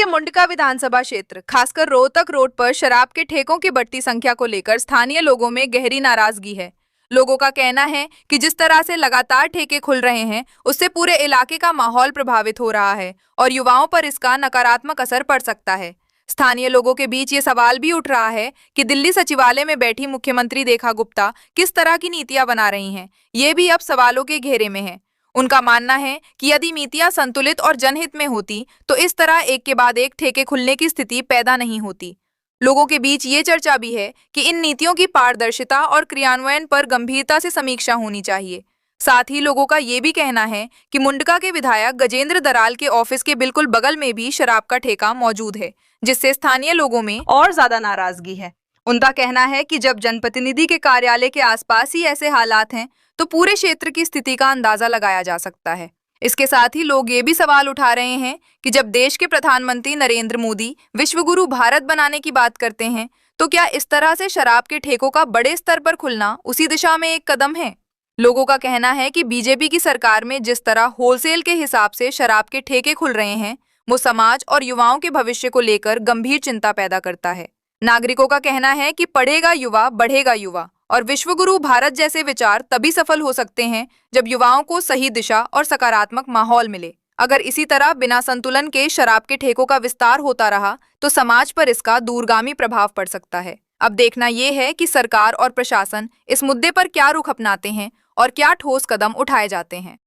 मुंडका विधानसभा क्षेत्र खासकर रोहतक रोड पर शराब के ठेकों की बढ़ती संख्या को लेकर स्थानीय लोगों में गहरी नाराजगी है। लोगों का कहना है कि जिस तरह से लगातार ठेके खुल रहे हैं, उससे पूरे इलाके का माहौल प्रभावित हो रहा है और युवाओं पर इसका नकारात्मक असर पड़ सकता है। स्थानीय लोगों के बीच ये सवाल भी उठ रहा है कि दिल्ली सचिवालय में बैठी मुख्यमंत्री रेखा गुप्ता किस तरह की नीतियां बना रही हैं, ये भी अब सवालों के घेरे में है। उनका मानना है कि यदि नीतियां संतुलित और जनहित में होती तो इस तरह एक के बाद एक ठेके खुलने की स्थिति पैदा नहीं होती। लोगों के बीच ये चर्चा भी है कि इन नीतियों की पारदर्शिता और क्रियान्वयन पर गंभीरता से समीक्षा होनी चाहिए। साथ ही लोगों का ये भी कहना है कि मुंडका के विधायक गजेंद्र दराल के ऑफिस के बिल्कुल बगल में भी शराब का ठेका मौजूद है, जिससे स्थानीय लोगों में और ज्यादा नाराजगी है। उनका कहना है कि जब जनप्रतिनिधि के कार्यालय के आसपास ही ऐसे हालात हैं, तो पूरे क्षेत्र की स्थिति का अंदाजा लगाया जा सकता है। इसके साथ ही लोग ये भी सवाल उठा रहे हैं कि जब देश के प्रधानमंत्री नरेंद्र मोदी विश्वगुरु भारत बनाने की बात करते हैं, तो क्या इस तरह से शराब के ठेकों का बड़े स्तर पर खुलना उसी दिशा में एक कदम है? लोगों का कहना है कि बीजेपी की सरकार में जिस तरह होलसेल के हिसाब से शराब के ठेके खुल रहे हैं, वो समाज और युवाओं के भविष्य को लेकर गंभीर चिंता पैदा करता है। नागरिकों का कहना है कि पढ़ेगा युवा बढ़ेगा युवा और विश्वगुरु भारत जैसे विचार तभी सफल हो सकते हैं जब युवाओं को सही दिशा और सकारात्मक माहौल मिले। अगर इसी तरह बिना संतुलन के शराब के ठेकों का विस्तार होता रहा तो समाज पर इसका दूरगामी प्रभाव पड़ सकता है। अब देखना यह है कि सरकार और प्रशासन इस मुद्दे पर क्या रुख अपनाते हैं और क्या ठोस कदम उठाए जाते हैं।